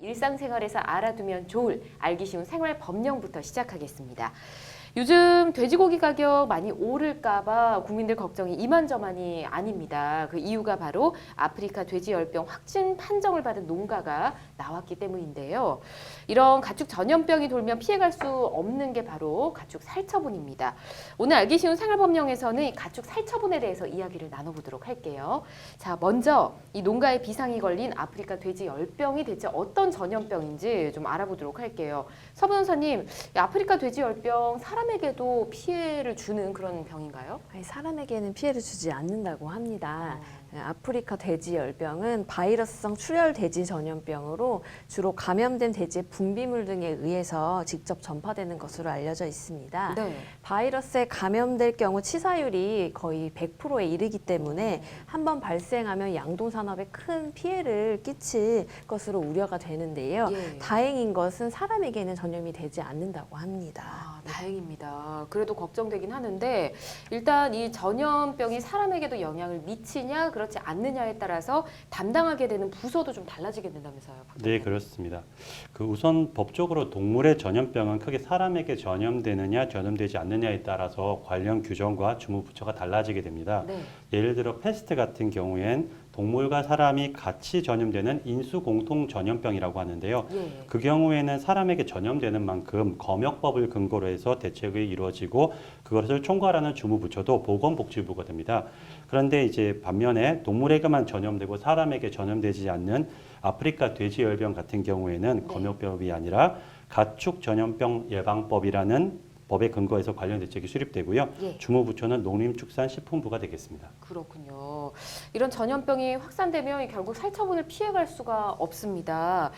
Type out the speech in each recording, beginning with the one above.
일상생활에서 알아두면 좋을 알기 쉬운 생활 법령부터 시작하겠습니다. 요즘 돼지고기 가격 많이 오를까봐 국민들 걱정이 이만저만이 아닙니다. 그 이유가 바로 아프리카 돼지열병 확진 판정을 받은 농가가 나왔기 때문인데요. 이런 가축 전염병이 돌면 피해갈 수 없는 게 바로 가축 살처분입니다. 오늘 알기 쉬운 생활법령에서는 이 가축 살처분에 대해서 이야기를 나눠보도록 할게요. 자, 먼저 이 농가에 비상이 걸린 아프리카 돼지열병이 대체 어떤 전염병인지 좀 알아보도록 할게요. 서 변호사님, 이 아프리카 돼지열병 사람에게도 피해를 주는 그런 병인가요? 아니, 사람에게는 피해를 주지 않는다고 합니다. 아프리카 돼지열병은 바이러스성 출혈 돼지 전염병으로 주로 감염된 돼지의 분비물 등에 의해서 직접 전파되는 것으로 알려져 있습니다. 네. 바이러스에 감염될 경우 치사율이 거의 100%에 이르기 때문에 한번 발생하면 양동산업에 큰 피해를 끼칠 것으로 우려가 되는데요. 예. 다행인 것은 사람에게는 전염이 되지 않는다고 합니다. 아, 다행입니다. 그래도 걱정되긴 하는데 일단 이 전염병이 사람에게도 영향을 미치냐 그렇지 않느냐에 따라서 담당하게 되는 부서도 좀 달라지게 된다면서요. 네, 그렇습니다. 우선 법적으로 동물의 전염병은 크게 사람에게 전염되느냐 전염되지 않느냐에 따라서 관련 규정과 주무부처가 달라지게 됩니다. 네. 예를 들어 패스트 같은 경우엔 동물과 사람이 같이 전염되는 인수공통 전염병이라고 하는데요. 예. 그 경우에는 사람에게 전염되는 만큼 검역법을 근거로 해서 대책이 이루어지고 그것을 총괄하는 주무부처도 보건복지부가 됩니다. 그런데 이제 반면에 동물에게만 전염되고 사람에게 전염되지 않는 아프리카 돼지열병 같은 경우에는 네. 검역법이 아니라 가축 전염병 예방법이라는 법에 근거해서 관련 대책이 수립되고요. 예. 주무부처는 농림축산식품부가 되겠습니다. 그렇군요. 이런 전염병이 확산되면 결국 살처분을 피해갈 수가 없습니다.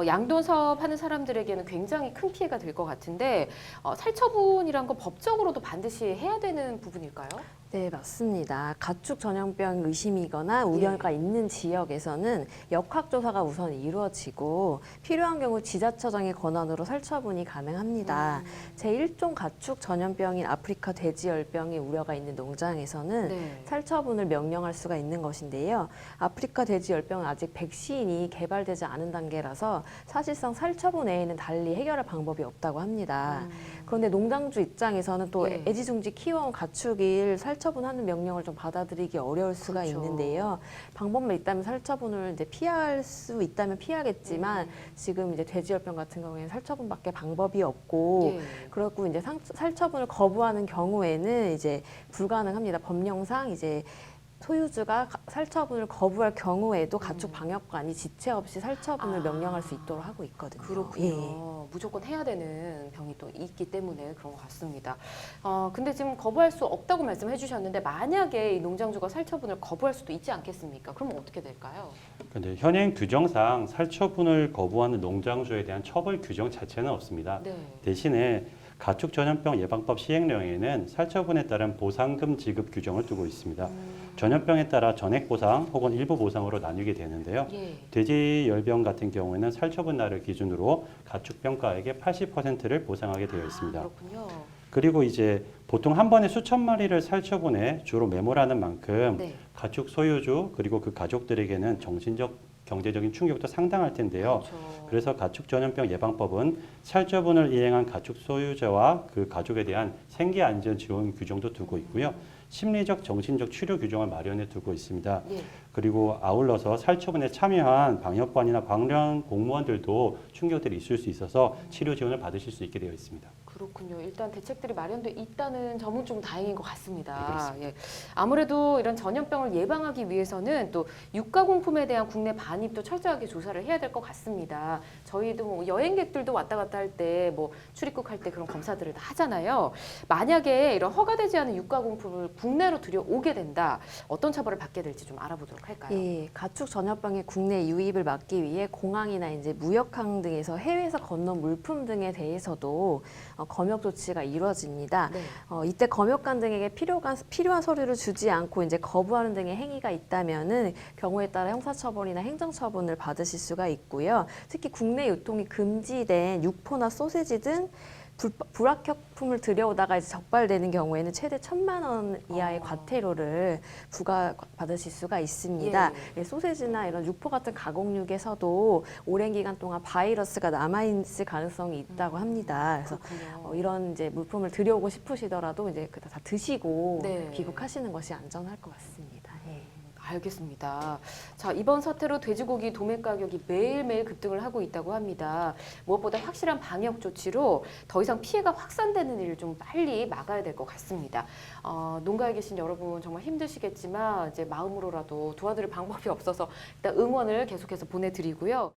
양돈 사업하는 사람들에게는 굉장히 큰 피해가 될 것 같은데 살처분이란 건 법적으로도 반드시 해야 되는 부분일까요? 네, 맞습니다. 가축 전염병 의심이거나 우려가 있는 지역에서는 역학조사가 우선 이루어지고 필요한 경우 지자체장의 권한으로 살처분이 가능합니다. 제1종 가축 전염병인 아프리카 돼지열병의 우려가 있는 농장에서는 네. 살처분을 명령할 수가 있는 것인데요. 아프리카 돼지열병은 아직 백신이 개발되지 않은 단계라서 사실상 살처분 외에는 달리 해결할 방법이 없다고 합니다. 그런데 농장주 입장에서는 또 예. 애지중지 키워온 가축을 살처분하는 명령을 좀 받아들이기 어려울 수가 그렇죠. 있는데요. 방법만 있다면 살처분을 이제 피할 수 있다면 피하겠지만 지금 이제 돼지열병 같은 경우에는 살처분밖에 방법이 없고 예. 그렇고 이제 살처분을 거부하는 경우에는 이제 불가능합니다. 법령상 이제 소유주가 살처분을 거부할 경우에도 가축 방역관이 지체 없이 살처분을 명령할 수 있도록 하고 있거든요. 그렇군요. 예. 무조건 해야 되는 병이 또 있기 때문에 그런 것 같습니다. 근데 지금 거부할 수 없다고 말씀해 주셨는데 만약에 이 농장주가 살처분을 거부할 수도 있지 않겠습니까? 그러면 어떻게 될까요? 근데 현행 규정상 살처분을 거부하는 농장주에 대한 처벌 규정 자체는 없습니다. 네. 대신에 가축 전염병 예방법 시행령에는 살처분에 따른 보상금 지급 규정을 두고 있습니다. 전염병에 따라 전액 보상 혹은 일부 보상으로 나뉘게 되는데요. 예. 돼지열병 같은 경우에는 살처분 날을 기준으로 가축병가액의 80%를 보상하게 되어 있습니다. 그렇군요. 그리고 이제 보통 한 번에 수천 마리를 살처분해 주로 매몰하는 만큼 네. 가축 소유주 그리고 그 가족들에게는 정신적 경제적인 충격도 상당할 텐데요. 그렇죠. 그래서 가축 전염병 예방법은 살처분을 이행한 가축 소유자와 그 가족에 대한 생계 안전 지원 규정도 두고 있고요. 심리적 정신적 치료 규정을 마련해 두고 있습니다. 예. 그리고 아울러서 살처분에 참여한 방역관이나 관련 공무원들도 충격들이 있을 수 있어서 치료 지원을 받으실 수 있게 되어 있습니다. 그렇군요. 일단 대책들이 마련돼 있다는 점은 좀 다행인 것 같습니다. 네, 그렇습니다. 예. 아무래도 이런 전염병을 예방하기 위해서는 또 유가공품에 대한 국내 반입도 철저하게 조사를 해야 될 것 같습니다. 저희도 뭐 여행객들도 왔다 갔다 할 때 뭐 출입국 할 때 그런 검사들을 다 하잖아요. 만약에 이런 허가되지 않은 유가공품을 국내로 들여오게 된다. 어떤 처벌을 받게 될지 좀 알아보도록 할까요? 예, 가축 전염병의 국내 유입을 막기 위해 공항이나 이제 무역항 등에서 해외에서 건너온 물품 등에 대해서도 검역 조치가 이루어집니다. 네. 이때 검역관 등에게 필요한 서류를 주지 않고 이제 거부하는 등의 행위가 있다면은 경우에 따라 형사처벌이나 행정처분을 받으실 수가 있고요. 특히 국내 유통이 금지된 육포나 소세지 등 불합격품을 들여오다가 이제 적발되는 경우에는 최대 1,000만 원 이하의 과태료를 부과받으실 수가 있습니다. 예, 소세지나 이런 육포 같은 가공육에서도 오랜 기간 동안 바이러스가 남아있을 가능성이 있다고 합니다. 그래서 이런 이제 물품을 들여오고 싶으시더라도 이제 다 드시고 네. 귀국하시는 것이 안전할 것 같습니다. 예. 알겠습니다. 자, 이번 사태로 돼지고기 도매 가격이 매일매일 급등을 하고 있다고 합니다. 무엇보다 확실한 방역 조치로 더 이상 피해가 확산되는 일을 좀 빨리 막아야 될 것 같습니다. 농가에 계신 여러분 정말 힘드시겠지만 이제 마음으로라도 도와드릴 방법이 없어서 일단 응원을 계속해서 보내드리고요.